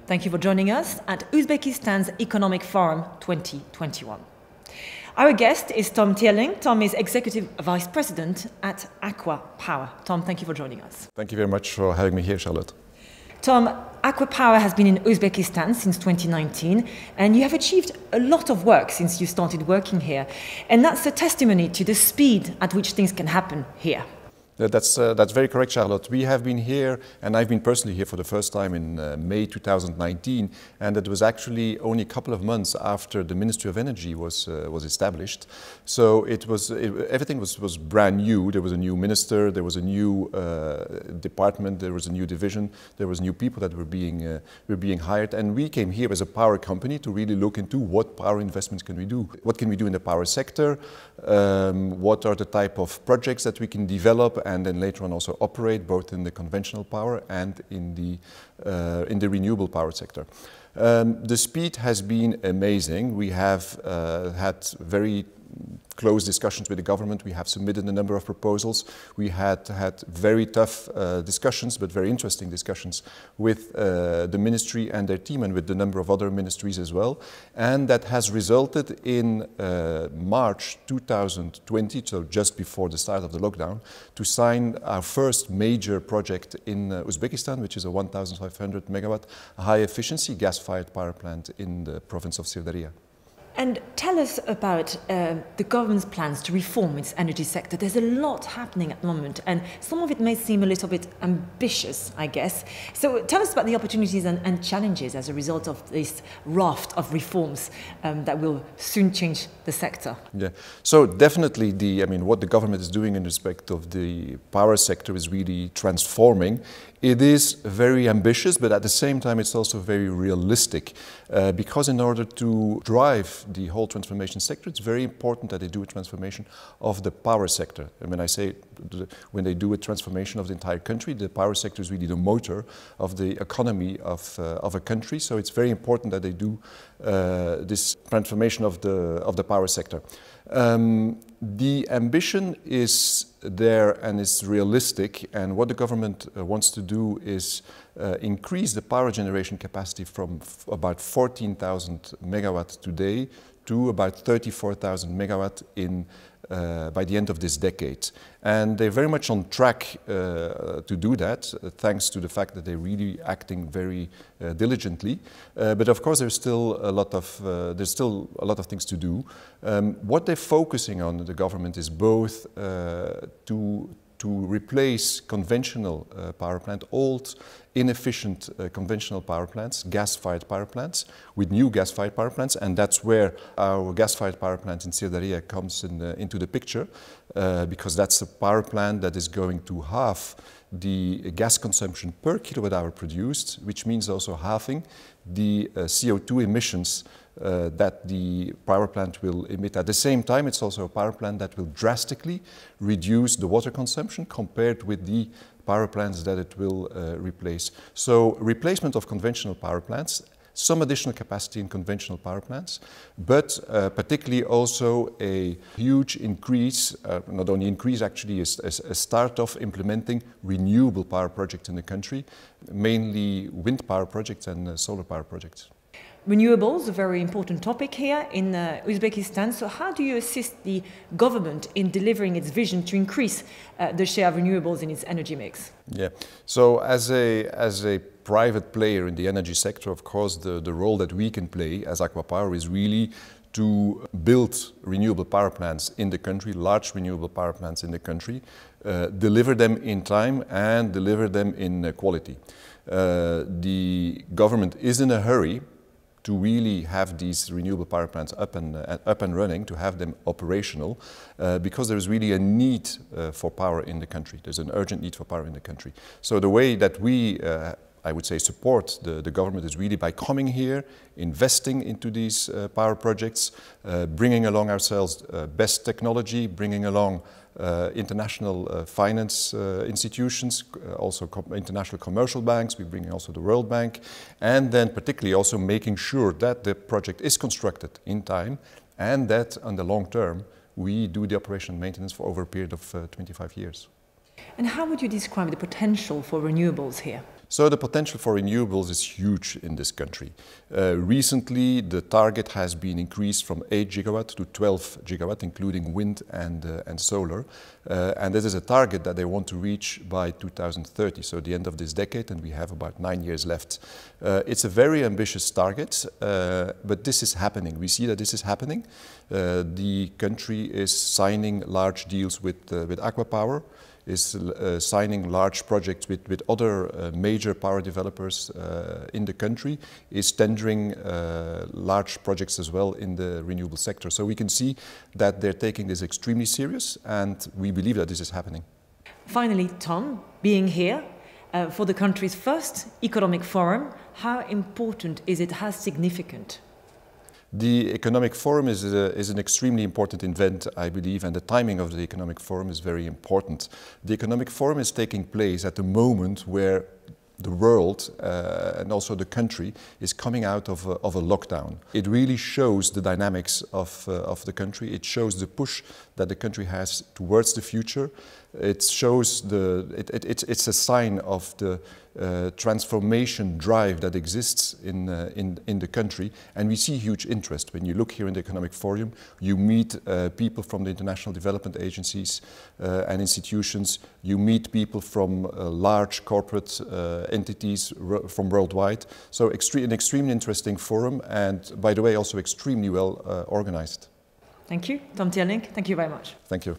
Thank you for joining us at Uzbekistan's Economic Forum 2021. Our guest is Tom Teerlynck. Tom is Executive Vice President at ACWA Power. Tom, thank you for joining us. Thank you very much for having me here, Charlotte. Tom, ACWA Power has been in Uzbekistan since 2019, and you have achieved a lot of work since you started working here. And that's a testimony to the speed at which things can happen here. That's very correct, Charlotte. We have been here, and I've been personally here for the first time in May 2019, and it was actually only a couple of months after the Ministry of Energy was established. So everything was brand new. There was a new minister, there was a new department, there was a new division, there was new people that were being hired, and we came here as a power company to really look into what power investments can we do. What can we do in the power sector? What are the type of projects that we can develop and then later on also operate both in the conventional power and in the renewable power sector. The speed has been amazing. We have had very close discussions with the government. We have submitted a number of proposals. We had very tough discussions, but very interesting discussions with the ministry and their team and with the number of other ministries as well. And that has resulted in March 2020, so just before the start of the lockdown, to sign our first major project in Uzbekistan, which is a 1,500 megawatt high efficiency gas-fired power plant in the province of Teerlynck. And tell us about the government's plans to reform its energy sector. There's a lot happening at the moment, and some of it may seem a little bit ambitious, I guess. So tell us about the opportunities and challenges as a result of this raft of reforms that will soon change the sector. Yeah, so definitely what the government is doing in respect of the power sector is really transforming. It is very ambitious, but at the same time it's also very realistic because in order to drive the whole transformation sector, it's very important that they do a transformation of the power sector. And when I say when they do a transformation of the entire country, the power sector is really the motor of the economy of a country. So it's very important that they do this transformation of the power sector. The ambition is there and is realistic, and what the government wants to do is increase the power generation capacity from about 14,000 megawatt today to about 34,000 megawatt by the end of this decade. And they're very much on track to do that, thanks to the fact that they're really acting very diligently. But of course, there's still a lot of things to do. What they're focusing on, the government, is both to replace conventional power plant, old, inefficient conventional power plants, gas-fired power plants, with new gas-fired power plants, and that's where our gas-fired power plant in Teerlynck comes into the picture, because that's a power plant that is going to halve the gas consumption per kilowatt hour produced, which means also halving the CO2 emissions that the power plant will emit. At the same time, it's also a power plant that will drastically reduce the water consumption compared with the power plants that it will replace. So replacement of conventional power plants, some additional capacity in conventional power plants, but particularly also a huge increase, not only increase, actually a start of implementing renewable power projects in the country, mainly wind power projects and solar power projects. Renewables, a very important topic here in Uzbekistan. So how do you assist the government in delivering its vision to increase the share of renewables in its energy mix? Yeah, so as a private player in the energy sector, of course, the role that we can play as ACWA Power is really to build renewable power plants in the country, large renewable power plants in the country, deliver them in time and deliver them in quality. The government is in a hurry to really have these renewable power plants up and running, to have them operational, because there is really a need for power in the country. There's an urgent need for power in the country. So the way that we, I would say, support the government is really by coming here, investing into these power projects, bringing along ourselves best technology, bringing along international finance institutions, also international commercial banks. We bring also the World Bank, and then particularly also making sure that the project is constructed in time and that on the long term we do the operation and maintenance for over a period of 25 years. And how would you describe the potential for renewables here? So the potential for renewables is huge in this country. Recently, the target has been increased from 8 gigawatt to 12 gigawatt, including wind and solar. And this is a target that they want to reach by 2030, so the end of this decade, and we have about 9 years left. It's a very ambitious target, but this is happening. We see that this is happening. The country is signing large deals with ACWA Power, is signing large projects with other major power developers in the country, is tendering large projects as well in the renewable sector. So we can see that they're taking this extremely serious, and we believe that this is happening. Finally, Tom, being here for the country's first economic forum, how important is it, how significant? The Economic Forum is an extremely important event, I believe, and the timing of the Economic Forum is very important. The Economic Forum is taking place at the moment where the world and also the country is coming out of a lockdown. It really shows the dynamics of the country. It shows the push that the country has towards the future. It shows it's a sign of the transformation drive that exists in the country, and we see huge interest. When you look here in the Economic Forum, you meet people from the international development agencies and institutions. You meet people from large corporate entities from worldwide. So an extremely interesting forum, and by the way, also extremely well organized. Thank you, Tom Teerlynck. Thank you very much. Thank you.